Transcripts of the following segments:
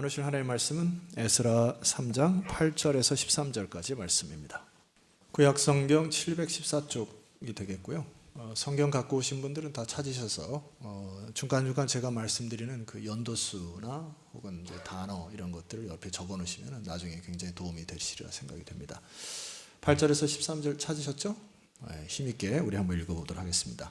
나누실 하나님의 말씀은 에스라 3장 8절에서 13절까지 말씀입니다. 구약성경 714쪽이 되겠고요. 성경 갖고 오신 분들은 다 찾으셔서 중간중간 제가 말씀드리는 그 연도수나 혹은 이제 단어 이런 것들을 옆에 적어 놓으시면 나중에 굉장히 도움이 되시리라 생각이 됩니다. 8절에서 13절 찾으셨죠? 힘있게 우리 한번 읽어보도록 하겠습니다.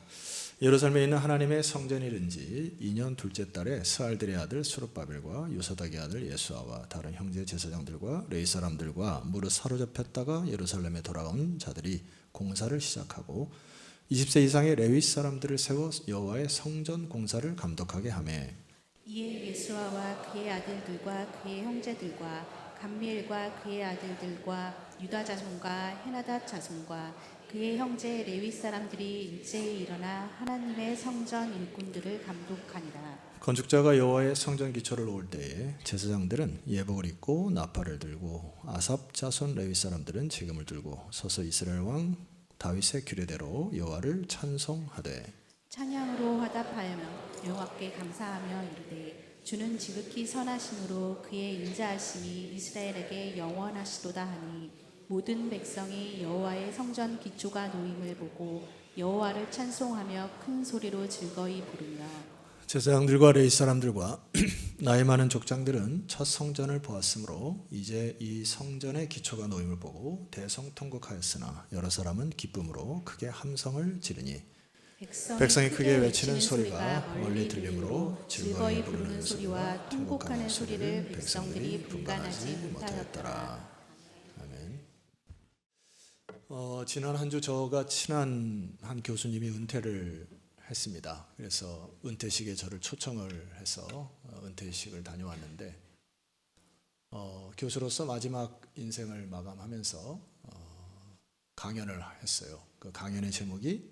예루살렘에 있는 하나님의 성전이 이른 지 2년 둘째 달에 스알들의 아들 수룹바벨과 요사닥의 아들 예수아와 다른 형제 제사장들과 레위 사람들과 무릇 사로잡혔다가 예루살렘에 돌아온 자들이 공사를 시작하고 20세 이상의 레위 사람들을 세워 여호와의 성전 공사를 감독하게 하며 이에 예수아와 그의 아들들과 그의 형제들과 감미엘과 그의 아들들과 유다 자손과 헤나닷 자손과 그의 형제 레위 사람들이 일제히 일어나 하나님의 성전 일꾼들을 감독하니라. 건축자가 여호와의 성전 기초를 놓을 때에 제사장들은 예복을 입고 나팔을 들고 아삽 자손 레위 사람들은 지금을 들고 서서 이스라엘 왕 다윗의 규례대로 여호와를 찬송하되 찬양으로 화답하여며 여호와께 감사하며 이르되 주는 지극히 선하심으로 그의 인자하심이 이스라엘에게 영원하시도다 하니 모든 백성이 여호와의 성전 기초가 놓임을 보고 여호와를 찬송하며 큰 소리로 즐거이 부르며 제사장들과 레위 사람들과 나이 많은 족장들은 첫 성전을 보았으므로 이제 이 성전의 기초가 놓임을 보고 대성통곡하였으나 여러 사람은 기쁨으로 크게 함성을 지르니 백성이 크게 외치는 소리가 멀리 들리므로 즐거이 부르는 소리와 통곡하는 소리를 백성들이 분간하지 못하였더라. 아멘. 지난 한 주 저가 친한 한 교수님이 은퇴를 했습니다. 그래서 은퇴식에 저를 초청을 해서 은퇴식을 다녀왔는데 교수로서 마지막 인생을 마감하면서 강연을 했어요. 그 강연의 제목이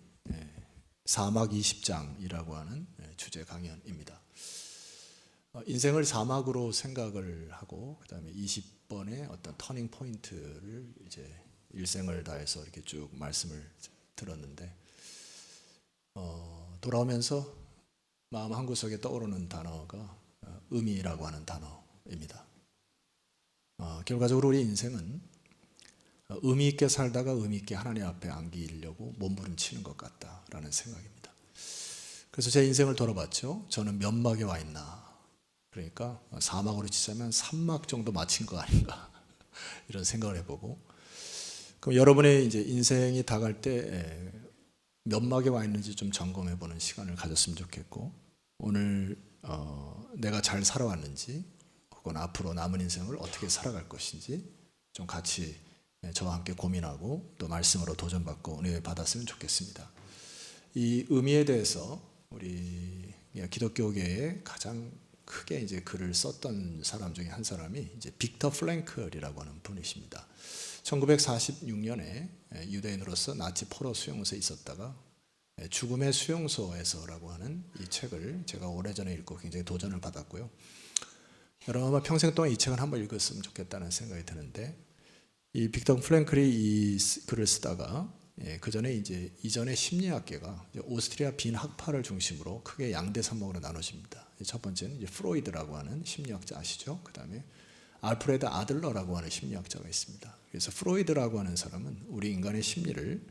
사막 20장이라고 하는 주제 강연입니다. 인생을 사막으로 생각을 하고 그다음에 20번의 어떤 터닝 포인트를 이제 일생을 다해서 이렇게 쭉 말씀을 들었는데 돌아오면서 마음 한구석에 떠오르는 단어가 의미라고 하는 단어입니다. 결과적으로 우리 인생은 의미 있게 살다가 의미 있게 하나님 앞에 안기려고 몸부림치는 것 같다라는 생각입니다. 그래서 제 인생을 돌아봤죠. 저는 몇 막에 와 있나. 그러니까 사막으로 치자면 3막 정도 마친 거 아닌가 이런 생각을 해보고 그럼 여러분의 이제 인생이 다가갈 때 몇 막에 와 있는지 좀 점검해보는 시간을 가졌으면 좋겠고 오늘 내가 잘 살아왔는지 혹은 앞으로 남은 인생을 어떻게 살아갈 것인지 좀 같이 저와 함께 고민하고 또 말씀으로 도전받고 은혜 받았으면 좋겠습니다. 이 의미에 대해서 우리 기독교계에 가장 크게 이제 글을 썼던 사람 중에 한 사람이 이제 빅터 프랭클이라고 하는 분이십니다. 1946년에 유대인으로서 나치 포로 수용소에 있었다가 죽음의 수용소에서라고 하는 이 책을 제가 오래전에 읽고 굉장히 도전을 받았고요. 여러분 아마 평생 동안 이 책을 한번 읽었으면 좋겠다는 생각이 드는데 이 빅터 프랭클이 이 글을 쓰다가 그 전에 이제 이전에 심리학계가 오스트리아 빈 학파를 중심으로 크게 양대 산목으로 나눠집니다. 첫 번째는 이제 프로이드라고 하는 심리학자 아시죠? 그 다음에 알프레드 아들러라고 하는 심리학자가 있습니다. 그래서 프로이드라고 하는 사람은 우리 인간의 심리를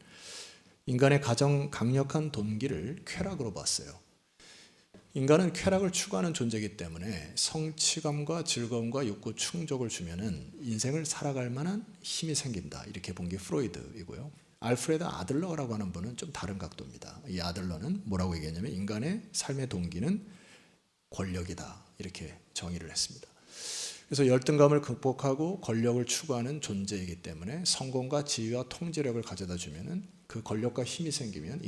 인간의 가장 강력한 동기를 쾌락으로 봤어요. 인간은 쾌락을 추구하는 존재이기 때문에 성취감과 즐거움과 욕구 충족을 주면은 인생을 살아갈 만한 힘이 생긴다. 이렇게 본 게 프로이드이고요. 알프레드 아들러라고 하는 분은 좀 다른 각도입니다. 이 아들러는 뭐라고 얘기했냐면 인간의 삶의 동기는 권력이다. 이렇게 정의를 했습니다. 그래서 열등감을 극복하고 권력을 추구하는 존재이기 때문에 성공과 지위와 통제력을 가져다 주면은 그 권력과 힘이 생기면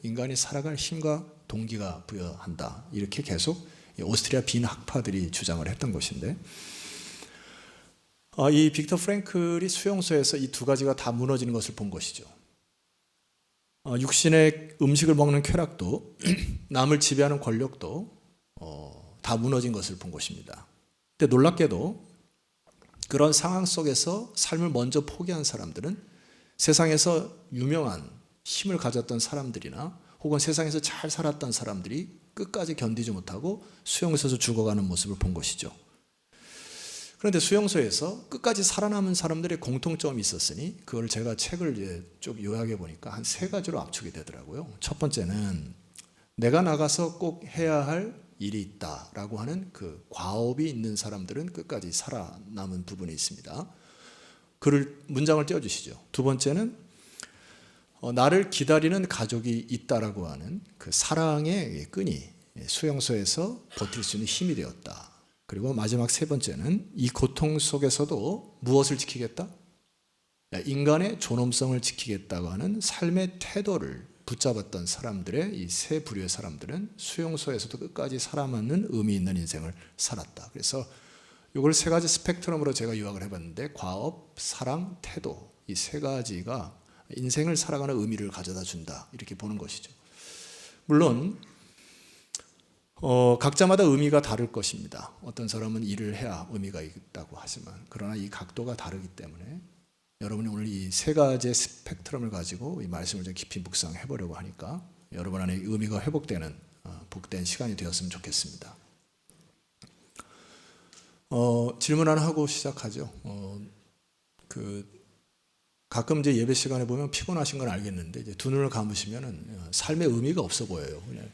인간이 살아갈 힘과 동기가 부여한다. 이렇게 계속 오스트리아 빈 학파들이 주장을 했던 것인데 이 빅터 프랭클이 수용소에서 이 두 가지가 다 무너지는 것을 본 것이죠. 육신의 음식을 먹는 쾌락도 남을 지배하는 권력도 다 무너진 것을 본 것입니다. 근데 놀랍게도 그런 상황 속에서 삶을 먼저 포기한 사람들은 세상에서 유명한 힘을 가졌던 사람들이나 혹은 세상에서 잘 살았던 사람들이 끝까지 견디지 못하고 수용소에서 죽어가는 모습을 본 것이죠. 그런데 수용소에서 끝까지 살아남은 사람들의 공통점이 있었으니 그걸 제가 책을 이제 쭉 요약해 보니까 한 3가지로 압축이 되더라고요. 첫 번째는 내가 나가서 꼭 해야 할 일이 있다라고 하는 그 과업이 있는 사람들은 끝까지 살아남은 부분이 있습니다. 문장을 띄워주시죠. 두 번째는 나를 기다리는 가족이 있다라고 하는 그 사랑의 끈이 수용소에서 버틸 수 있는 힘이 되었다. 그리고 마지막 3번째는 이 고통 속에서도 무엇을 지키겠다? 인간의 존엄성을 지키겠다고 하는 삶의 태도를 붙잡았던 사람들의 이 3부류의 사람들은 수용소에서도 끝까지 살아남는 의미 있는 인생을 살았다. 그래서 이걸 3가지 스펙트럼으로 제가 요약을 해봤는데 과업, 사랑, 태도 이 3가지가 인생을 살아가는 의미를 가져다 준다 이렇게 보는 것이죠. 물론 각자마다 의미가 다를 것입니다. 어떤 사람은 일을 해야 의미가 있다고 하지만 그러나 이 각도가 다르기 때문에 여러분이 오늘 이 3가지의 스펙트럼을 가지고 이 말씀을 좀 깊이 묵상해 보려고 하니까 여러분 안에 의미가 회복되는 복된 시간이 되었으면 좋겠습니다. 질문 하나 하고 시작하죠. 가끔 이제 예배 시간에 보면 피곤하신 건 알겠는데 이제 두 눈을 감으시면은 삶의 의미가 없어 보여요. 그냥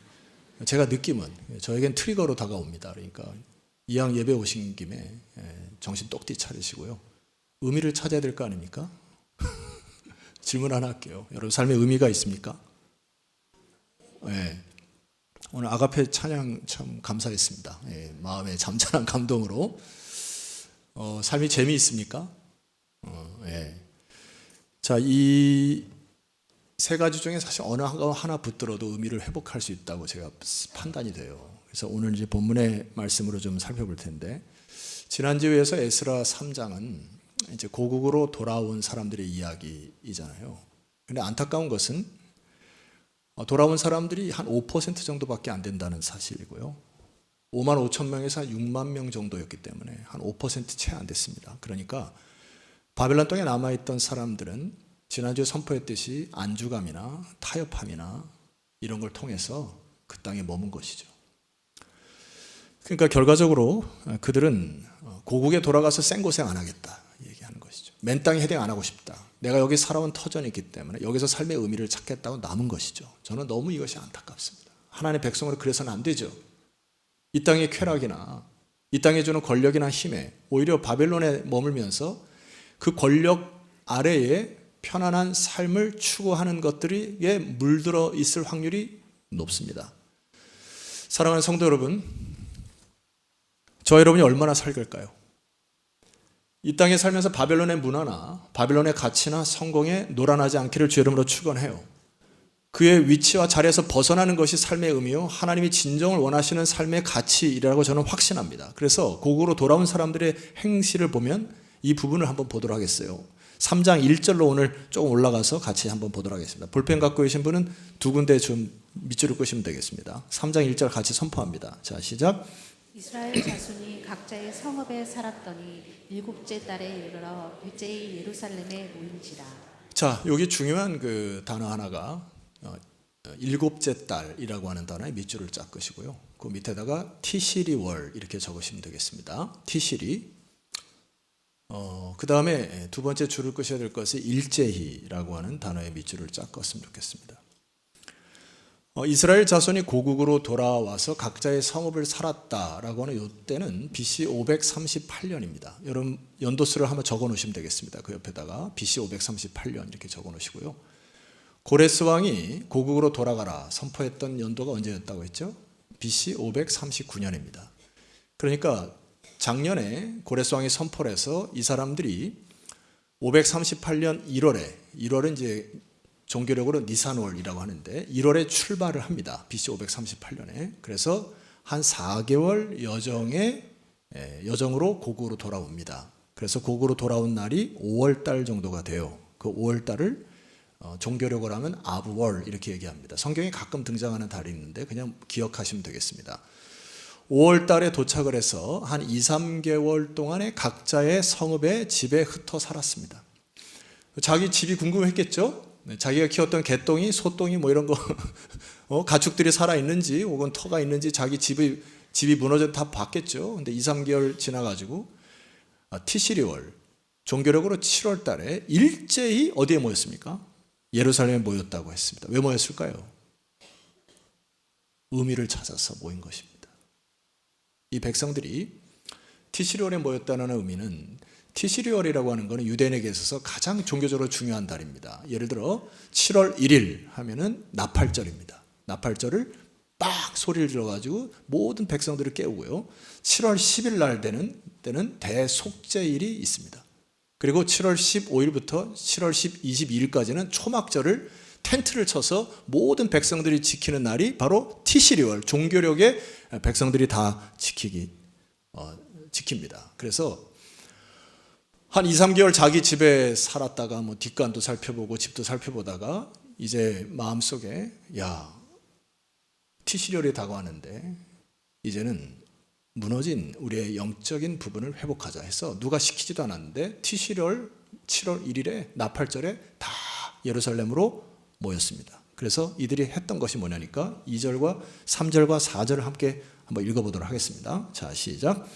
제가 느낌은 저에겐 트리거로 다가옵니다. 그러니까 이왕 예배 오신 김에 정신 똑띠 차리시고요. 의미를 찾아야 될 거 아닙니까? 질문 하나 할게요. 여러분 삶에 의미가 있습니까? 네. 오늘 아가페 찬양 참 감사했습니다. 마음의 잠잠한 감동으로 삶이 재미있습니까? 네. 자, 이 3가지 중에 사실 어느 하나 붙들어도 의미를 회복할 수 있다고 제가 판단이 돼요. 그래서 오늘 이제 본문의 말씀으로 좀 살펴볼 텐데 지난주에서 에스라 3장은 이제 고국으로 돌아온 사람들의 이야기이잖아요. 근데 안타까운 것은 돌아온 사람들이 한 5% 정도밖에 안 된다는 사실이고요. 5만 5천 명에서 한 6만 명 정도였기 때문에 한 5% 채 안 됐습니다. 그러니까 바벨론 땅에 남아있던 사람들은 지난주에 선포했듯이 안주감이나 타협함이나 이런 걸 통해서 그 땅에 머문 것이죠. 그러니까 결과적으로 그들은 고국에 돌아가서 생고생 안 하겠다 얘기하는 것이죠. 맨 땅에 헤딩 안 하고 싶다. 내가 여기 살아온 터전이 있기 때문에 여기서 삶의 의미를 찾겠다고 남은 것이죠. 저는 너무 이것이 안타깝습니다. 하나님의 백성으로 그래서는 안 되죠. 이 땅의 쾌락이나 이 땅에 주는 권력이나 힘에 오히려 바벨론에 머물면서 그 권력 아래에 편안한 삶을 추구하는 것들에 물들어 있을 확률이 높습니다. 사랑하는 성도 여러분, 저 여러분이 얼마나 살길까요? 이 땅에 살면서 바벨론의 문화나 바벨론의 가치나 성공에 노란하지 않기를 주 이름으로 축원해요. 그의 위치와 자리에서 벗어나는 것이 삶의 의미요 하나님이 진정을 원하시는 삶의 가치이라고 저는 확신합니다. 그래서 고국으로 돌아온 사람들의 행실을 보면 이 부분을 한번 보도록 하겠어요. 3장 1절로 오늘 조금 올라가서 같이 한번 보도록 하겠습니다. 볼펜 갖고 계신 분은 2군데 좀 밑줄을 끄시면 되겠습니다. 3장 1절 같이 선포합니다. 자, 시작. 이스라엘 자손이 각자의 성읍에 살았더니 7째 달에 이르러 둘째의 예루살렘에 모인지라. 자, 여기 중요한 그 단어 하나가 7째 달이라고 하는 단어에 밑줄을 쫙 끄시고요. 그 밑에다가 티시리 월 이렇게 적으시면 되겠습니다. 티시리. 그 다음에 두 번째 줄을 끄셔야 될 것이 일제히라고 하는 단어의 밑줄을 쫙 껐으면 좋겠습니다. 이스라엘 자손이 고국으로 돌아와서 각자의 성읍을 살았다라고 하는 이때는 BC 538년입니다. 여러분 연도수를 한번 적어 놓으시면 되겠습니다. 그 옆에다가 BC 538년 이렇게 적어 놓으시고요. 고레스 왕이 고국으로 돌아가라 선포했던 연도가 언제였다고 했죠? BC 539년입니다. 그러니까 작년에 고레스 왕이 선포를 해서 이 사람들이 538년 1월은 이제 종교력으로 니산월이라고 하는데 1월에 출발을 합니다. BC 538년에. 그래서 한 4개월 여정으로 고국으로 돌아옵니다. 그래서 고국으로 돌아온 날이 5월 달 정도가 돼요. 그 5월 달을 종교력으로 하면 아브월 이렇게 얘기합니다. 성경에 가끔 등장하는 달이 있는데 그냥 기억하시면 되겠습니다. 5월 달에 도착을 해서 한 2, 3개월 동안에 각자의 성읍에 집에 흩어 살았습니다. 자기 집이 궁금했겠죠? 자기가 키웠던 개똥이, 소똥이 뭐 이런 거 가축들이 살아있는지 혹은 터가 있는지 자기 집이 무너져 다 봤겠죠. 근데 2, 3개월 지나가지고 티시리월, 종교력으로 7월 달에 일제히 어디에 모였습니까? 예루살렘에 모였다고 했습니다. 왜 모였을까요? 의미를 찾아서 모인 것입니다. 이 백성들이 티시리월에 모였다는 의미는, 티시리월이라고 하는 것은 유대인에게 있어서 가장 종교적으로 중요한 달입니다. 예를 들어 7월 1일 하면은 나팔절입니다. 나팔절을 빡 소리를 들어가지고 모든 백성들을 깨우고요. 7월 10일 날 되는 때는 대속죄일이 있습니다. 그리고 7월 15일부터 7월 22일까지는 초막절을 텐트를 쳐서 모든 백성들이 지키는 날이 바로 티시리월, 종교력의 백성들이 다 지킵니다. 그래서 한 2, 3개월 자기 집에 살았다가 뭐 뒷간도 살펴보고 집도 살펴보다가 이제 마음속에 티시리얼이 다가왔는데 이제는 무너진 우리의 영적인 부분을 회복하자 해서 누가 시키지도 않았는데 티시리얼 7월 1일에 나팔절에 다 예루살렘으로 모였습니다. 그래서 이들이 했던 것이 뭐냐니까 2절과 3절과 4절을 함께 한번 읽어보도록 하겠습니다. 자, 시작.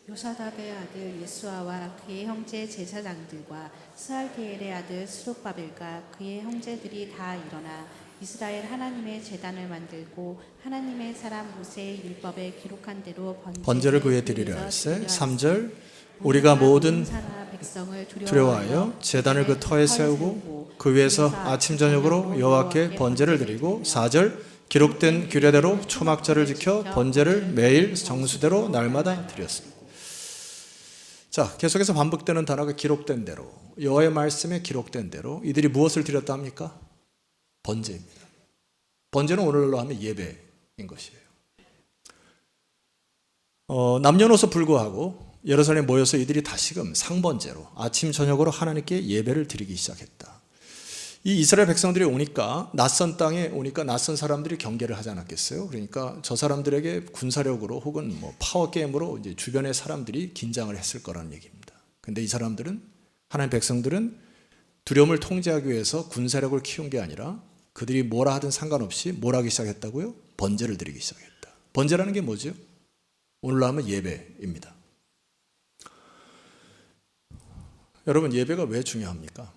요사답의 아들 예수아와 그의 형제 제사장들과 스알티엘의 아들 스룹바벨과 그의 형제들이 다 일어나 이스라엘 하나님의 제단을 만들고 하나님의 사람 모세의 율법에 기록한 대로 번제를 그에 드리려 할세. 3절 우리가 모든 백성을 두려워하여 제단을 그 터에 세우고 그 위에서 아침 저녁으로 여호와께 번제를 드리고 4절 기록된 규례대로 초막절을 지켜 번제를 매일 정수대로 날마다 드렸습니다. 자, 계속해서 반복되는 단어가 기록된 대로, 여호와의 말씀에 기록된 대로 이들이 무엇을 드렸다 합니까? 번제입니다. 번제는 오늘날로 하면 예배인 것이에요. 남녀노소 불구하고 예루살렘에 모여서 이들이 다시금 상번제로 아침 저녁으로 하나님께 예배를 드리기 시작했다. 이 이스라엘 백성들이 오니까 낯선 땅에 오니까 낯선 사람들이 경계를 하지 않았겠어요? 그러니까 저 사람들에게 군사력으로 혹은 뭐 파워 게임으로 이제 주변의 사람들이 긴장을 했을 거라는 얘기입니다. 근데 이 사람들은, 하나님 백성들은 두려움을 통제하기 위해서 군사력을 키운 게 아니라 그들이 뭐라 하든 상관없이 뭘 하기 시작했다고요? 번제를 드리기 시작했다. 번제라는 게 뭐죠? 오늘로 하면 예배입니다. 여러분, 예배가 왜 중요합니까?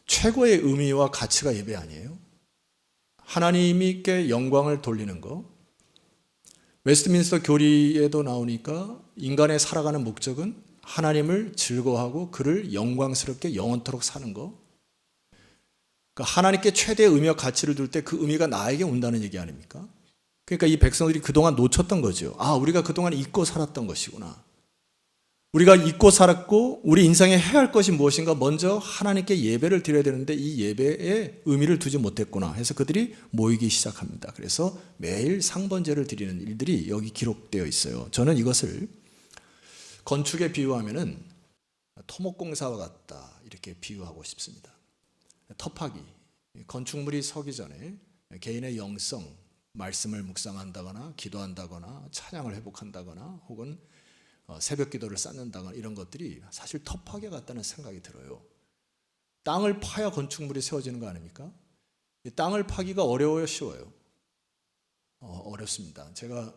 최고의 의미와 가치가 예배 아니에요? 하나님께 영광을 돌리는 거. 웨스트민스터 교리에도 나오니까 인간의 살아가는 목적은 하나님을 즐거워하고 그를 영광스럽게 영원토록 사는 거. 그러니까 하나님께 최대의 의미와 가치를 둘 때 그 의미가 나에게 온다는 얘기 아닙니까? 그러니까 이 백성들이 그동안 놓쳤던 거죠. 우리가 그동안 잊고 살았던 것이구나. 우리가 잊고 살았고 우리 인생에 해야 할 것이 무엇인가 먼저 하나님께 예배를 드려야 되는데 이 예배에 의미를 두지 못했구나 해서 그들이 모이기 시작합니다. 그래서 매일 상번제를 드리는 일들이 여기 기록되어 있어요. 저는 이것을 건축에 비유하면은 토목공사와 같다 이렇게 비유하고 싶습니다. 터파기, 건축물이 서기 전에 개인의 영성, 말씀을 묵상한다거나 기도한다거나 찬양을 회복한다거나 혹은 새벽 기도를 쌓는다거나 이런 것들이 사실 터파기와 같다는 생각이 들어요. 땅을 파야 건축물이 세워지는 거 아닙니까? 땅을 파기가 어려워요, 쉬워요? 어렵습니다. 제가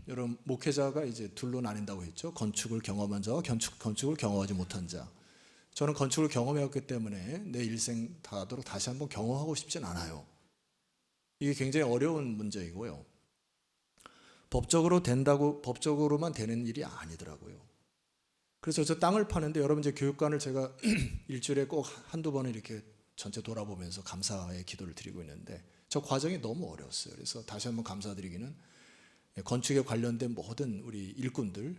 여러분 목회자가 이제 둘로 나뉜다고 했죠. 건축을 경험한 자와 건축을 경험하지 못한 자. 저는 건축을 경험해왔기 때문에 내 일생 다하도록 다시 한번 경험하고 싶진 않아요. 이게 굉장히 어려운 문제이고요. 법적으로만 되는 일이 아니더라고요. 그래서 저 땅을 파는데 여러분 이제 교육관을 제가 일주일에 꼭 한두 번은 이렇게 전체 돌아보면서 감사의 기도를 드리고 있는데 저 과정이 너무 어려웠어요. 그래서 다시 한번 감사드리기는 건축에 관련된 모든 우리 일꾼들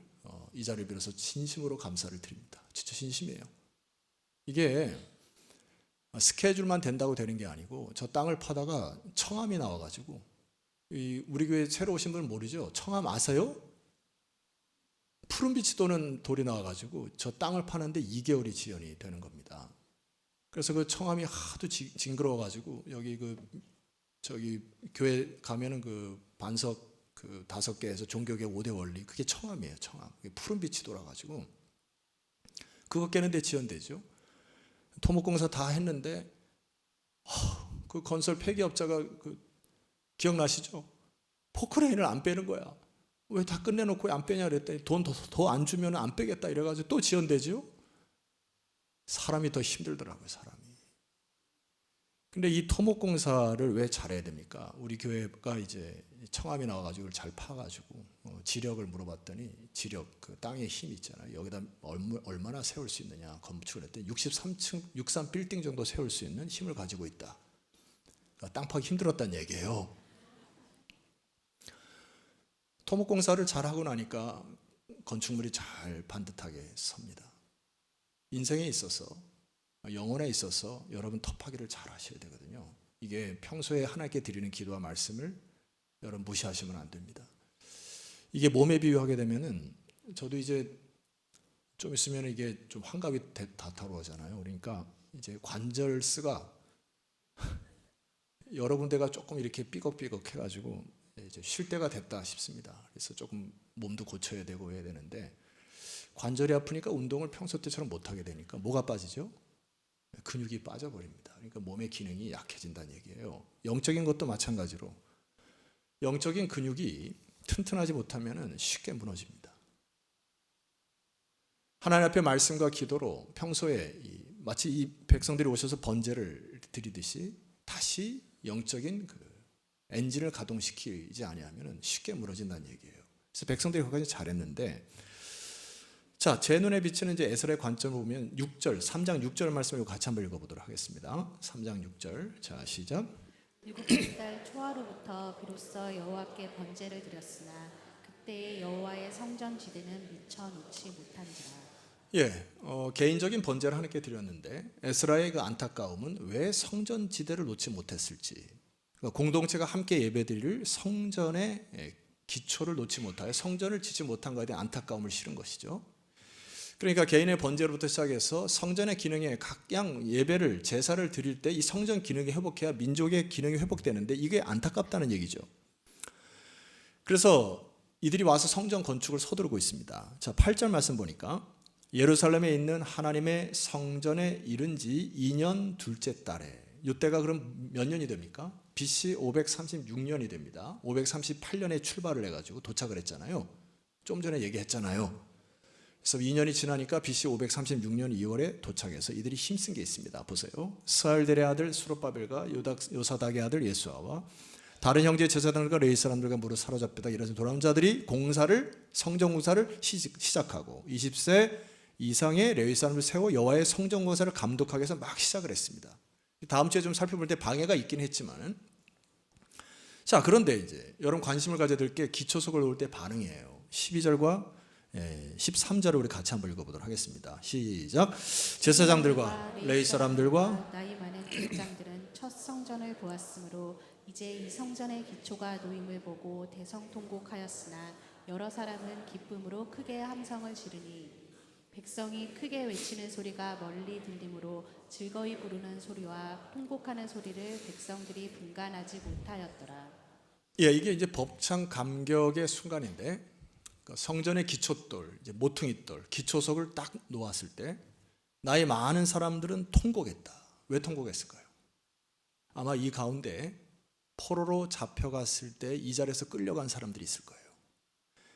이 자리를 빌어서 진심으로 감사를 드립니다. 진짜 진심이에요. 이게 스케줄만 된다고 되는 게 아니고 저 땅을 파다가 청암이 나와가지고 우리 교회 새로 오신 분은 모르죠? 청암 아세요? 푸른빛이 도는 돌이 나와가지고 저 땅을 파는데 2개월이 지연이 되는 겁니다. 그래서 그 청암이 하도 징그러워가지고 여기 저기 교회 가면은 그 반석 그 5개에서 종교계 5대 원리 그게 청암이에요. 청암. 푸른빛이 돌아가지고 그거 깨는데 지연되죠. 토목공사 다 했는데 그 건설 폐기업자가 기억나시죠? 포크레인을 안 빼는 거야. 왜 다 끝내놓고 왜 안 빼냐 그랬더니 돈 더 안 주면 안 빼겠다 이래가지고 또 지연되죠. 사람이 더 힘들더라고요, 사람이. 근데 이 토목공사를 왜 잘해야 됩니까? 우리 교회가 이제 청암이 나와가지고 잘 파가지고 지력을 물어봤더니 지력, 그 땅의 힘 있잖아요. 여기다 얼마나 세울 수 있느냐 건축을 했더니 63층, 63 빌딩 정도 세울 수 있는 힘을 가지고 있다. 그러니까 땅 파기 힘들었다는 얘기예요. 토목공사를 잘하고 나니까 건축물이 잘 반듯하게 섭니다. 인생에 있어서, 영혼에 있어서 여러분 터파기를 잘 하셔야 되거든요. 이게 평소에 하나님께 드리는 기도와 말씀을 여러분 무시하시면 안 됩니다. 이게 몸에 비유하게 되면은 저도 이제 좀 있으면 이게 좀 환갑이 다가오잖아요. 그러니까 이제 관절스가 여러 군데가 조금 이렇게 삐걱삐걱 해가지고 이제 쉴 때가 됐다 싶습니다. 그래서 조금 몸도 고쳐야 되고 해야 되는데 관절이 아프니까 운동을 평소 때처럼 못하게 되니까 뭐가 빠지죠? 근육이 빠져버립니다. 그러니까 몸의 기능이 약해진다는 얘기예요. 영적인 것도 마찬가지로 영적인 근육이 튼튼하지 못하면 쉽게 무너집니다. 하나님 앞에 말씀과 기도로 평소에 마치 이 백성들이 오셔서 번제를 드리듯이 다시 영적인 그 엔진을 가동시키지 아니하면 쉽게 무너진다는 얘기예요. 그래서 백성들이 거기까지 잘했는데, 자, 제 눈에 비치는 이제 에스라의 관점을 보면 6절, 3장 6절 말씀을 같이 한번 읽어보도록 하겠습니다. 3장 6절, 자 시작. 일곱째 달 초하루부터 비로소 여호와께 번제를 드렸으나 그때의 여호와의 성전 지대는 미처 놓지 못한지라. 예, 개인적인 번제를 하나님께 드렸는데 에스라의 그 안타까움은 왜 성전 지대를 놓지 못했을지, 그러니까 공동체가 함께 예배드릴 성전의 기초를 놓지 못하여 성전을 짓지 못한 것에 대한 안타까움을 실은 것이죠. 그러니까 개인의 번제로부터 시작해서 성전의 기능에 각양 예배를 제사를 드릴 때 이 성전 기능이 회복해야 민족의 기능이 회복되는데 이게 안타깝다는 얘기죠. 그래서 이들이 와서 성전 건축을 서두르고 있습니다. 자, 8절 말씀 보니까 예루살렘에 있는 하나님의 성전에 이른 지 2년 둘째 달에, 이때가 그럼 몇 년이 됩니까? BC 536년이 됩니다. 538년에 출발을 해가지고 도착을 했잖아요. 좀 전에 얘기했잖아요. 그래서 2년이 지나니까 BC 536년 2월에 도착해서 이들이 힘쓴 게 있습니다. 보세요. 스알델의 아들 수룹바벨과 요사닥의 아들 예수아와 다른 형제 제사장들과 레위 사람들과 무릇 사로잡히다 이런 돌아온 자들이 성전 공사를 시작하고 20세 이상의 레위 사람을 세워 여호와의 성전 공사를 감독하기 위해서 막 시작을 했습니다. 다음 주에 좀 살펴볼 때 방해가 있긴 했지만은, 자, 그런데 이제 여러분 관심을 가져야 될 게 기초석을 놓을 때 반응이에요. 12절과 13절을 우리 같이 한번 읽어보도록 하겠습니다. 시작. 제사장들과 레위 사람들과 나이 많은 제사장들은 첫 성전을 보았으므로 이제 이 성전의 기초가 놓임을 보고 대성통곡하였으나 여러 사람은 기쁨으로 크게 함성을 지르니 백성이 크게 외치는 소리가 멀리 들리므로 즐거이 부르는 소리와 통곡하는 소리를 백성들이 분간하지 못하였더라. 예, 이게 이제 벅찬 감격의 순간인데, 성전의 기초돌, 이제 모퉁이돌, 기초석을 딱 놓았을 때 나이 많은 사람들은 통곡했다. 왜 통곡했을까요? 아마 이 가운데 포로로 잡혀갔을 때 이 자리에서 끌려간 사람들이 있을 거예요.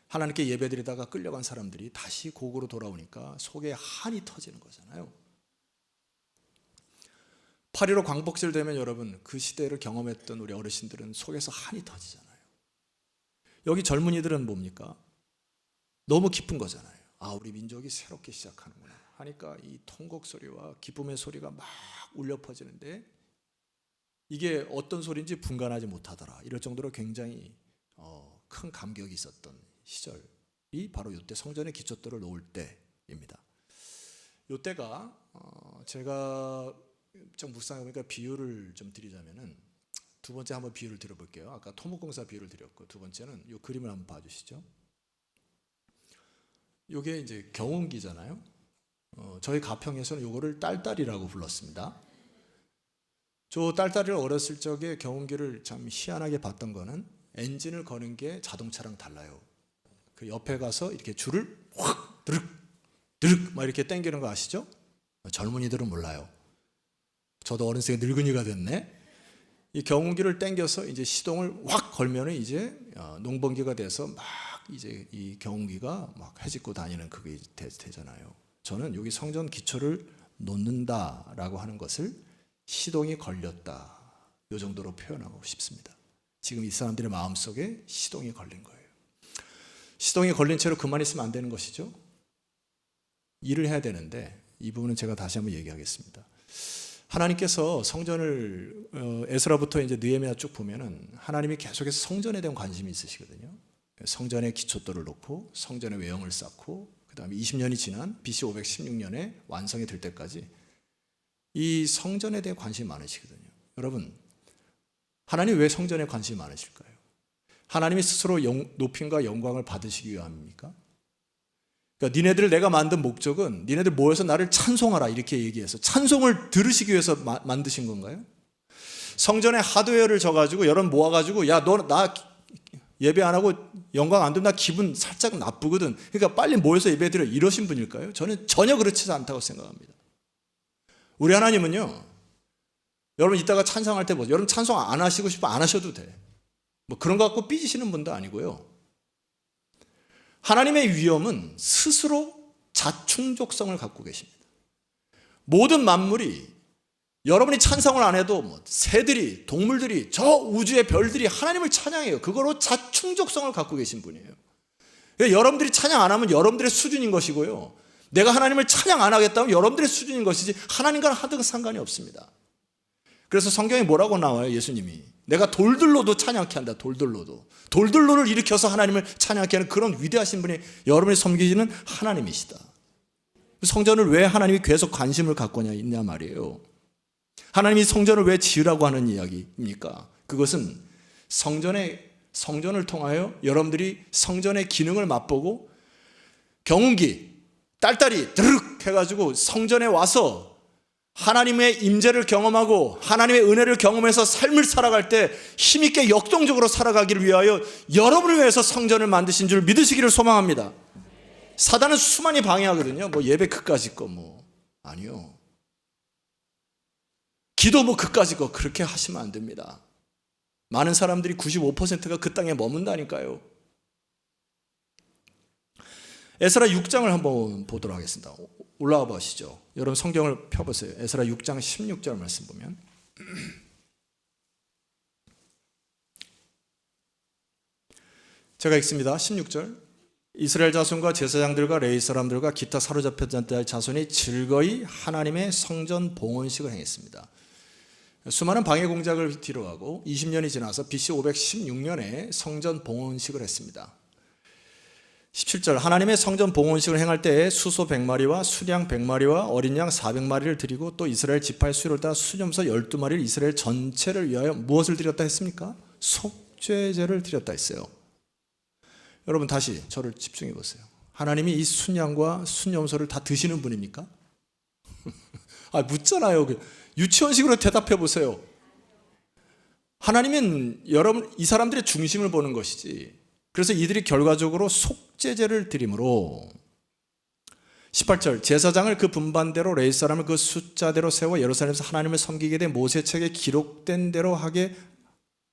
하나님께 예배드리다가 끌려간 사람들이 다시 고국으로 돌아오니까 속에 한이 터지는 거잖아요. 8.15 광복절 되면 여러분 그 시대를 경험했던 우리 어르신들은 속에서 한이 터지잖아요. 여기 젊은이들은 뭡니까? 너무 기쁜 거잖아요. 아, 우리 민족이 새롭게 시작하는구나 하니까 이 통곡 소리와 기쁨의 소리가 막 울려 퍼지는데 이게 어떤 소리인지 분간하지 못하더라. 이럴 정도로 굉장히 큰 감격이 있었던 시절이 바로 이때 성전의 기초돌을 놓을 때입니다. 이때가 제가 좀 묵상해보니까 비유를 좀 드리자면은 두 번째 한번 비유를 드려볼게요. 아까 토목공사 비유를 드렸고 두 번째는 이 그림을 한번 봐주시죠. 이게 이제 경운기잖아요. 저희 가평에서는 이거를 딸딸이라고 불렀습니다. 저 딸딸이를 어렸을 적에 경운기를 참 희한하게 봤던 거는 엔진을 거는 게 자동차랑 달라요. 그 옆에 가서 이렇게 줄을 확 드륵 드륵 막 이렇게 당기는 거 아시죠? 젊은이들은 몰라요. 저도 어느새 늙은이가 됐네. 이 경운기를 당겨서 이제 시동을 확 걸면은 이제 농번기가 돼서 막 이제 이 경운기가 막 해집고 다니는 그게 되잖아요. 저는 여기 성전 기초를 놓는다라고 하는 것을 시동이 걸렸다, 이 정도로 표현하고 싶습니다. 지금 이 사람들의 마음속에 시동이 걸린 거예요. 시동이 걸린 채로 그만 있으면 안 되는 것이죠. 일을 해야 되는데, 이 부분은 제가 다시 한번 얘기하겠습니다. 하나님께서 성전을 에스라부터 이제 느헤미야 쭉 보면은 하나님이 계속해서 성전에 대한 관심이 있으시거든요. 성전의 기초돌을 놓고 성전의 외형을 쌓고 그다음에 20년이 지난 BC 516년에 완성이 될 때까지 이 성전에 대해 관심이 많으시거든요. 여러분, 하나님 왜 성전에 관심이 많으실까요? 하나님이 스스로 높임과 영광을 받으시기 위함입니까? 그러니까 니네들 내가 만든 목적은 니네들 모여서 나를 찬송하라 이렇게 얘기해서 찬송을 들으시기 위해서 만드신 건가요? 성전에 하드웨어를 져가지고 여러분 모아가지고 야 너 나 예배 안 하고 영광 안 되면 나 기분 살짝 나쁘거든, 그러니까 빨리 모여서 예배 드려, 이러신 분일까요? 저는 전혀 그렇지 않다고 생각합니다. 우리 하나님은요, 여러분 이따가 찬송할 때 보세요. 여러분 찬송 안 하시고 싶어 안 하셔도 돼. 뭐 그런 거 갖고 삐지시는 분도 아니고요. 하나님의 위엄은 스스로 자충족성을 갖고 계십니다. 모든 만물이 여러분이 찬송을 안 해도 뭐 새들이, 동물들이, 저 우주의 별들이 하나님을 찬양해요. 그거로 자충족성을 갖고 계신 분이에요. 그러니까 여러분들이 찬양 안 하면 여러분들의 수준인 것이고요, 내가 하나님을 찬양 안 하겠다면 여러분들의 수준인 것이지 하나님과는 하등 상관이 없습니다. 그래서 성경에 뭐라고 나와요? 예수님이 내가 돌들로도 찬양케 한다. 돌들로를 일으켜서 하나님을 찬양케 하는 그런 위대하신 분이 여러분이 섬기시는 하나님이시다. 성전을 왜 하나님이 계속 관심을 갖고 있냐 말이에요. 하나님이 성전을 왜 지으라고 하는 이야기입니까? 그것은 성전을 통하여 여러분들이 성전의 기능을 맛보고 경운기 딸딸이 드르륵 해가지고 성전에 와서 하나님의 임재를 경험하고 하나님의 은혜를 경험해서 삶을 살아갈 때 힘있게 역동적으로 살아가기를 위하여 여러분을 위해서 성전을 만드신 줄 믿으시기를 소망합니다. 사단은 수많이 방해하거든요. 뭐 예배 그까짓 거 뭐 아니요, 기도 뭐 그까짓 거 그렇게 하시면 안 됩니다. 많은 사람들이 95%가 그 땅에 머문다니까요. 에스라 6장을 한번 보도록 하겠습니다. 올라와 보시죠. 여러분 성경을 펴보세요. 에스라 6장 16절 말씀 보면 제가 읽습니다. 16절. 이스라엘 자손과 제사장들과 레위 사람들과 기타 사로잡혔던 자손이 즐거이 하나님의 성전 봉헌식을 행했습니다. 수많은 방해 공작을 뒤로하고 20년이 지나서 BC 516년에 성전 봉헌식을 했습니다. 17절. 하나님의 성전 봉헌식을 행할 때에 수소 100마리와 수량 100마리와 어린 양 400마리를 드리고 또 이스라엘 지파의 수요를 따라 수염소 12마리를 이스라엘 전체를 위하여 무엇을 드렸다 했습니까? 속죄제를 드렸다 했어요. 여러분 다시 저를 집중해 보세요. 하나님이 이 순양과 순염소를 다 드시는 분입니까? 묻잖아요. 유치원식으로 대답해 보세요. 하나님은 여러분 이 사람들의 중심을 보는 것이지, 그래서 이들이 결과적으로 속죄제를 드림으로 18절. 제사장을 그 분반대로 레위 사람을 그 숫자대로 세워 예루살렘에서 하나님을 섬기게 된 모세책에 기록된 대로 하게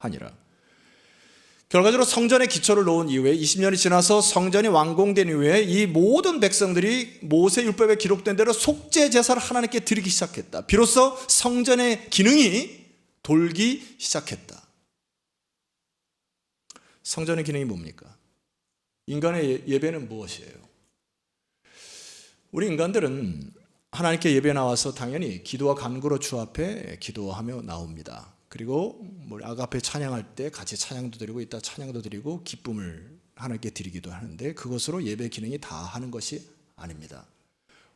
하니라. 결과적으로 성전의 기초를 놓은 이후에 20년이 지나서 성전이 완공된 이후에 이 모든 백성들이 모세 율법에 기록된 대로 속죄 제사를 하나님께 드리기 시작했다. 비로소 성전의 기능이 돌기 시작했다. 성전의 기능이 뭡니까? 인간의 예배는 무엇이에요? 우리 인간들은 하나님께 예배 나와서 당연히 기도와 간구로 주 앞에 기도하며 나옵니다. 그리고 아가페 찬양할 때 같이 찬양도 드리고 이따 찬양도 드리고 기쁨을 하나님께 드리기도 하는데 그것으로 예배 기능이 다 하는 것이 아닙니다.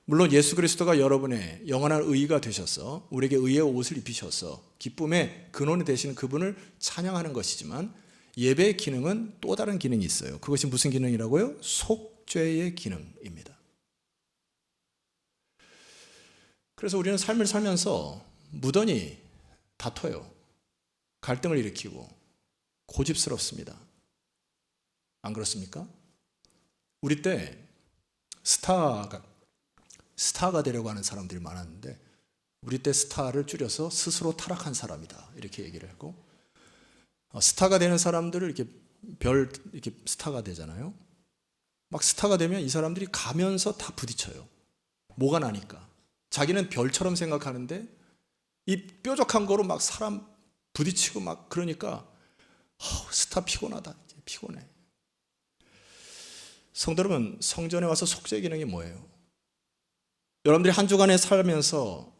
물론 예수 그리스도가 여러분의 영원한 의가 되셔서 우리에게 의의 옷을 입히셔서 기쁨의 근원이 되시는 그분을 찬양하는 것이지만 예배의 기능은 또 다른 기능이 있어요. 그것이 무슨 기능이라고요? 속죄의 기능입니다. 그래서 우리는 삶을 살면서 무던히 다퉈요. 갈등을 일으키고 고집스럽습니다. 안 그렇습니까? 우리 때 스타가 되려고 하는 사람들이 많았는데 우리 때 스타를 줄여서 스스로 타락한 사람이다 이렇게 얘기를 했고, 스타가 되는 사람들을 이렇게 별 이렇게 스타가 되잖아요. 막 스타가 되면 이 사람들이 가면서 다 부딪혀요. 뭐가 나니까. 자기는 별처럼 생각하는데 이 뾰족한 거로 막 사람 부딪히고 막 그러니까 스타 피곤하다. 이제 피곤해. 성도 여러분, 성전에 와서 속죄 기능이 뭐예요? 여러분들이 한 주간에 살면서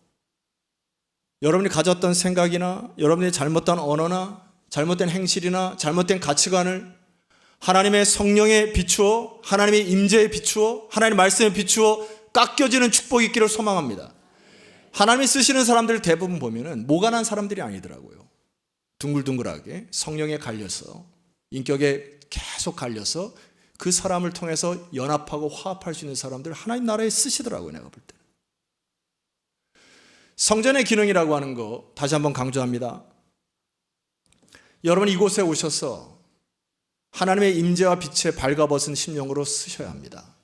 여러분이 가졌던 생각이나 여러분이 잘못된 언어나 잘못된 행실이나 잘못된 가치관을 하나님의 성령에 비추어 하나님의 임재에 비추어 하나님의 말씀에 비추어 깎여지는 축복이 있기를 소망합니다. 하나님이 쓰시는 사람들 대부분 보면은 뭐가 난 사람들이 아니더라고요. 둥글둥글하게 성령에 갈려서 인격에 계속 갈려서 그 사람을 통해서 연합하고 화합할 수 있는 사람들 하나님 나라에 쓰시더라고요. 내가 볼 때는. 성전의 기능이라고 하는 거 다시 한번 강조합니다. 여러분 이곳에 오셔서 하나님의 임재와 빛에 발가벗은 심령으로 쓰셔야 합니다.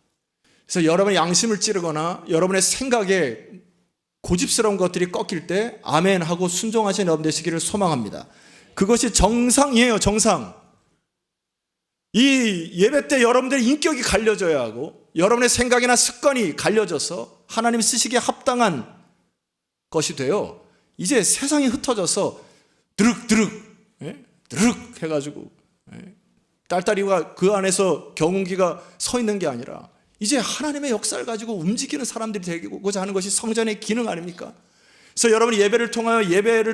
그래서 여러분의 양심을 찌르거나 여러분의 생각에 고집스러운 것들이 꺾일 때 아멘 하고 순종하시는 여러분 되시기를 소망합니다. 그것이 정상이에요. 정상. 이 예배 때 여러분들의 인격이 갈려져야 하고 여러분의 생각이나 습관이 갈려져서 하나님 쓰시기에 합당한 것이 돼요. 이제 세상이 흩어져서 드륵드륵 드륵 해가지고 딸딸이가 그 안에서 경운기가 서 있는 게 아니라 이제 하나님의 역사를 가지고 움직이는 사람들이 되고자 하는 것이 성전의 기능 아닙니까? 그래서 여러분이 예배를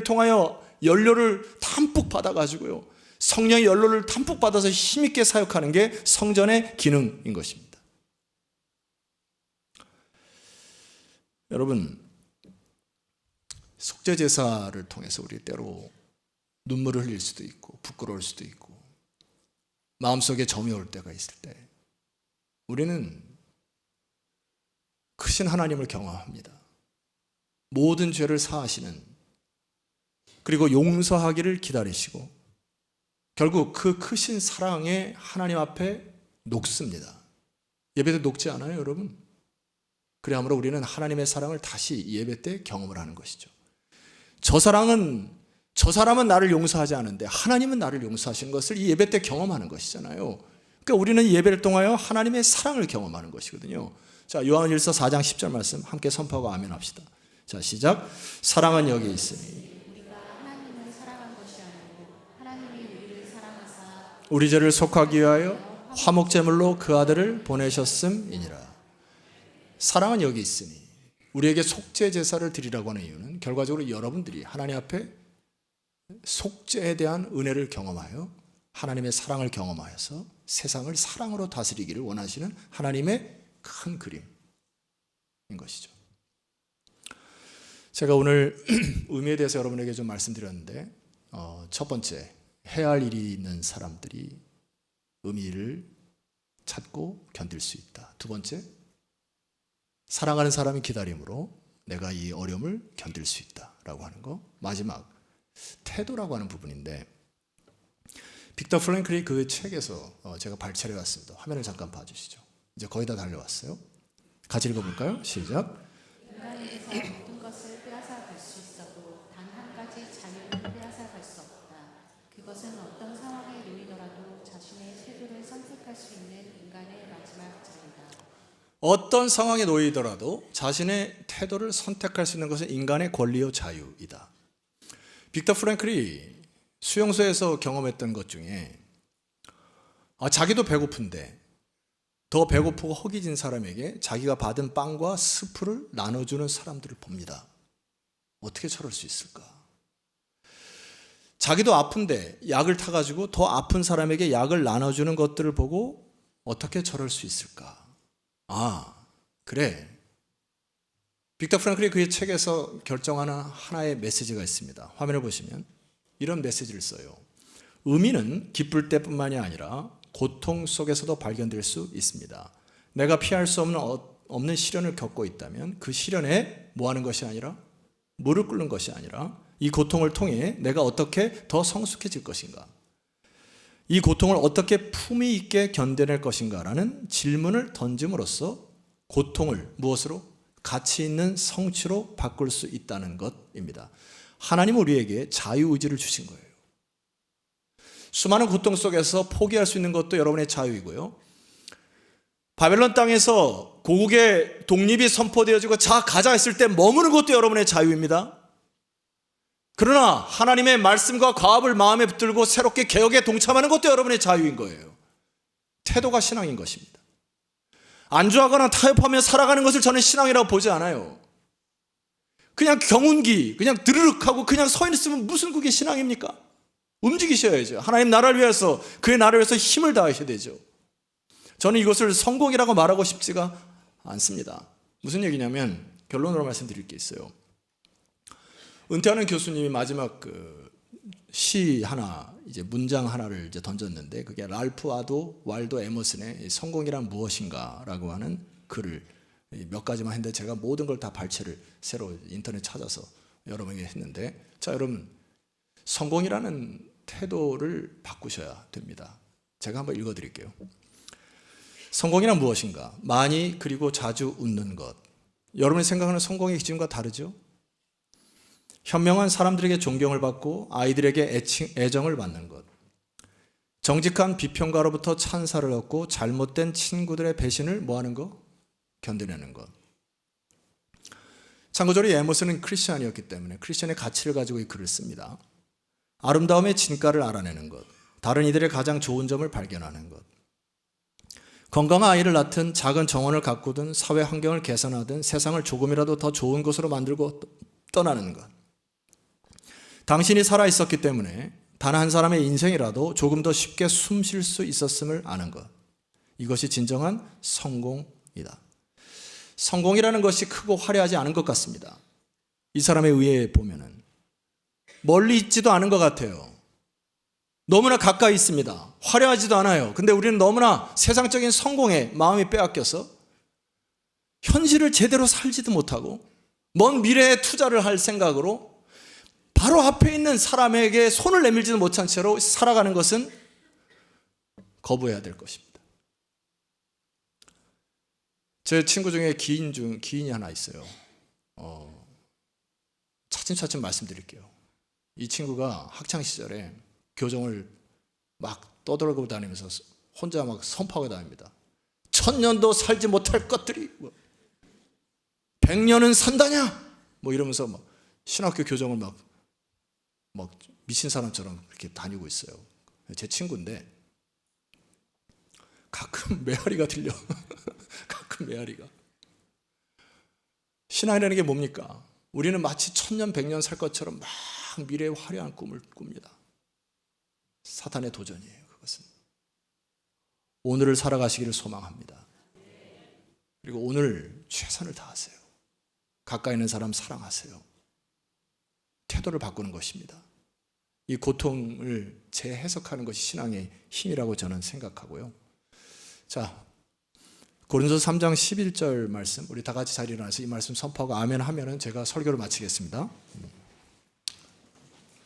통하여 연료를 담뿍 받아가지고요 성령의 연료를 담뿍 받아서 힘있게 사역하는 게 성전의 기능인 것입니다. 여러분 속죄 제사를 통해서 우리 때로 눈물을 흘릴 수도 있고 부끄러울 수도 있고 마음속에 점이 올 때가 있을 때 우리는 크신 하나님을 경험합니다. 모든 죄를 사하시는 그리고 용서하기를 기다리시고 결국 그 크신 사랑에 하나님 앞에 녹습니다. 예배 때 녹지 않아요, 여러분? 그래야므로 우리는 하나님의 사랑을 다시 예배 때 경험을 하는 것이죠. 저 사람은 나를 용서하지 않은데 하나님은 나를 용서하시는 것을 이 예배 때 경험하는 것이잖아요. 그러니까 우리는 예배를 통하여 하나님의 사랑을 경험하는 것이거든요. 자, 요한일서 4장 10절 말씀 함께 선포하고 아멘 합시다. 자, 시작. 사랑은 여기 있으니 우리가 하나님을 사랑한 것이 아니고 하나님이 우리를 사랑하사 우리 죄를 속하기 위하여 화목제물로 그 아들을 보내셨음이니라. 사랑은 여기 있으니 우리에게 속죄 제사를 드리라고 하는 이유는 결과적으로 여러분들이 하나님 앞에 속죄에 대한 은혜를 경험하여 하나님의 사랑을 경험하여서 세상을 사랑으로 다스리기를 원하시는 하나님의 큰 그림인 것이죠. 제가 오늘 의미에 대해서 여러분에게 좀 말씀드렸는데 첫 번째, 해야 할 일이 있는 사람들이 의미를 찾고 견딜 수 있다. 두 번째, 사랑하는 사람이 기다림으로 내가 이 어려움을 견딜 수 있다라고 하는 거. 마지막, 태도라고 하는 부분인데 빅터 프랭클이 그 책에서 제가 발췌해 왔습니다. 화면을 잠깐 봐주시죠. 이제 거의 다 달려왔어요. 같이 읽어볼까요? 시작. 인간에게서 모든 것을 빼앗아 갈 수 있어도 단 한 가지 자유를 빼앗아 갈 수 없다. 그것은 어떤 상황에 놓이더라도 자신의 태도를 선택할 수 있는 인간의 마지막 자유다. 어떤 상황에 놓이더라도 자신의 태도를 선택할 수 있는 것은 인간의 권리요 자유이다. 빅터 프랭클이 수용소에서 경험했던 것 중에 자기도 배고픈데 더 배고프고 허기진 사람에게 자기가 받은 빵과 스프를 나눠주는 사람들을 봅니다. 어떻게 저럴 수 있을까? 자기도 아픈데 약을 타가지고 더 아픈 사람에게 약을 나눠주는 것들을 보고 어떻게 저럴 수 있을까? 그래. 빅터 프랭클이 그의 책에서 결정하는 하나의 메시지가 있습니다. 화면을 보시면 이런 메시지를 써요. 의미는 기쁠 때뿐만이 아니라 고통 속에서도 발견될 수 있습니다. 내가 피할 수 없는 시련을 겪고 있다면 그 시련에 뭐 하는 것이 아니라 무릎 꿇는 것이 아니라 이 고통을 통해 내가 어떻게 더 성숙해질 것인가? 이 고통을 어떻게 품위 있게 견뎌낼 것인가라는 질문을 던짐으로써 고통을 무엇으로? 가치 있는 성취로 바꿀 수 있다는 것입니다. 하나님은 우리에게 자유의지를 주신 거예요. 수많은 고통 속에서 포기할 수 있는 것도 여러분의 자유이고요. 바벨론 땅에서 고국의 독립이 선포되어지고 자 가자 했을 때 머무는 것도 여러분의 자유입니다. 그러나 하나님의 말씀과 과업을 마음에 붙들고 새롭게 개혁에 동참하는 것도 여러분의 자유인 거예요. 태도가 신앙인 것입니다. 안주하거나 타협하며 살아가는 것을 저는 신앙이라고 보지 않아요. 그냥 경운기, 그냥 드르륵하고 그냥 서 있으면 무슨 그게 신앙입니까? 움직이셔야죠. 하나님 나라를 위해서, 그의 나라를 위해서 힘을 다하셔야 되죠. 저는 이것을 성공이라고 말하고 싶지가 않습니다. 무슨 얘기냐면 결론으로 말씀드릴 게 있어요. 은퇴하는 교수님이 마지막 시 하나, 이제 문장 하나를 이제 던졌는데 그게 랄프 waldo 에머슨의 성공이란 무엇인가라고 하는 글을 몇 가지만 했는데 제가 모든 걸 다 발췌를 새로 인터넷 찾아서 여러분에게 했는데, 자 여러분, 성공이라는 태도를 바꾸셔야 됩니다. 제가 한번 읽어드릴게요. 성공이란 무엇인가? 많이 그리고 자주 웃는 것. 여러분이 생각하는 성공의 기준과 다르죠? 현명한 사람들에게 존경을 받고 아이들에게 애정을 받는 것. 정직한 비평가로부터 찬사를 얻고 잘못된 친구들의 배신을 뭐하는 거? 견뎌내는 것. 참고적으로 에머슨은 크리스찬이었기 때문에 크리스찬의 가치를 가지고 이 글을 씁니다. 아름다움의 진가를 알아내는 것. 다른 이들의 가장 좋은 점을 발견하는 것. 건강한 아이를 낳든 작은 정원을 가꾸든 사회 환경을 개선하든 세상을 조금이라도 더 좋은 곳으로 만들고 떠나는 것. 당신이 살아있었기 때문에 단 한 사람의 인생이라도 조금 더 쉽게 숨 쉴 수 있었음을 아는 것. 이것이 진정한 성공이다. 성공이라는 것이 크고 화려하지 않은 것 같습니다. 이 사람에 의해 보면은 멀리 있지도 않은 것 같아요. 너무나 가까이 있습니다. 화려하지도 않아요. 근데 우리는 너무나 세상적인 성공에 마음이 빼앗겨서 현실을 제대로 살지도 못하고 먼 미래에 투자를 할 생각으로 바로 앞에 있는 사람에게 손을 내밀지도 못한 채로 살아가는 것은 거부해야 될 것입니다. 제 친구 중에 기인이 하나 있어요. 차츰차츰 말씀드릴게요. 이 친구가 학창 시절에 교정을 막 떠들고 다니면서 혼자 막 선포하고 다닙니다. 1000년도 살지 못할 것들이 100년은 산다냐? 뭐 이러면서 막 신학교 교정을 막 미친 사람처럼 이렇게 다니고 있어요. 제 친구인데 가끔 메아리가 들려. 가끔 메아리가. 신앙이라는 게 뭡니까? 우리는 마치 1000년, 100년 살 것처럼 막 미래의 화려한 꿈을 꿉니다. 사탄의 도전이에요. 그것은. 오늘을 살아가시기를 소망합니다. 그리고 오늘 최선을 다하세요. 가까이 있는 사람 사랑하세요. 태도를 바꾸는 것입니다. 이 고통을 재해석하는 것이 신앙의 힘이라고 저는 생각하고요. 자, 고린도서 3장 11절 말씀, 우리 다 같이 자리에 일어나서 이 말씀 선포하고 아멘 하면은 제가 설교를 마치겠습니다.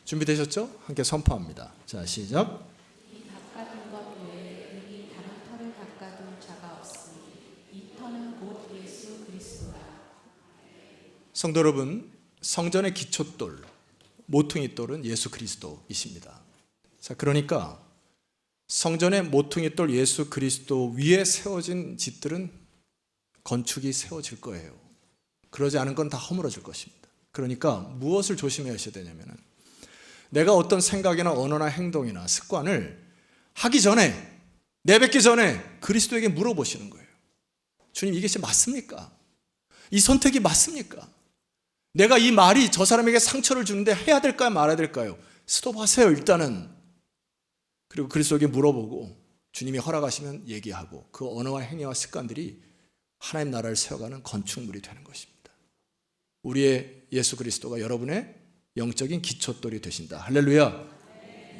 준비되셨죠? 함께 선포합니다. 자, 시작. 이 깎아둔 것 외에 능히 다른 터를 깎아둘 자가 없으니 이 터는 곧 예수 그리스도라. 성도 여러분, 성전의 기초돌, 모퉁이 돌은 예수 그리스도이십니다. 자, 그러니까 성전의 모퉁이 돌 예수 그리스도 위에 세워진 집들은 건축이 세워질 거예요. 그러지 않은 건 다 허물어질 것입니다. 그러니까 무엇을 조심해야 하셔야 되냐면은 내가 어떤 생각이나 언어나 행동이나 습관을 하기 전에, 내뱉기 전에 그리스도에게 물어보시는 거예요. 주님, 이게 진짜 맞습니까? 이 선택이 맞습니까? 내가 이 말이 저 사람에게 상처를 주는데 해야 될까요? 말아야 될까요? 스톱하세요, 일단은. 그리고 그리스도에게 물어보고 주님이 허락하시면 얘기하고 그 언어와 행위와 습관들이 하나님 나라를 세워가는 건축물이 되는 것입니다. 우리의 예수 그리스도가 여러분의 영적인 기초돌이 되신다. 할렐루야.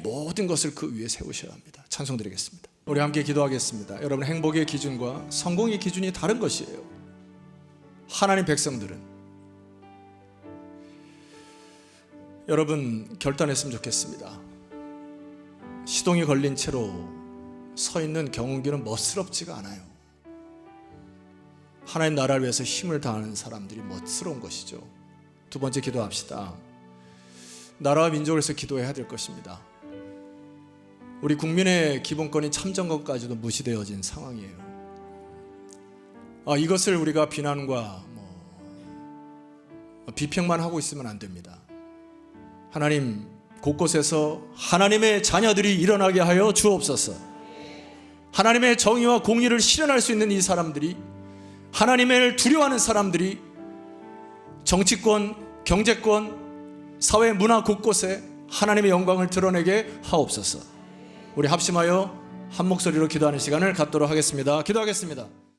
모든 것을 그 위에 세우셔야 합니다. 찬송드리겠습니다. 우리 함께 기도하겠습니다. 여러분, 행복의 기준과 성공의 기준이 다른 것이에요. 하나님 백성들은 여러분 결단했으면 좋겠습니다. 시동이 걸린 채로 서 있는 경운기는 멋스럽지가 않아요. 하나님 나라를 위해서 힘을 다하는 사람들이 멋스러운 것이죠. 두 번째 기도합시다. 나라와 민족을 위해서 기도해야 될 것입니다. 우리 국민의 기본권인 참정권까지도 무시되어진 상황이에요. 이것을 우리가 비난과 비평만 하고 있으면 안 됩니다. 하나님, 곳곳에서 하나님의 자녀들이 일어나게 하여 주옵소서. 하나님의 정의와 공의를 실현할 수 있는 이 사람들이, 하나님을 두려워하는 사람들이 정치권, 경제권, 사회, 문화 곳곳에 하나님의 영광을 드러내게 하옵소서. 우리 합심하여 한 목소리로 기도하는 시간을 갖도록 하겠습니다. 기도하겠습니다.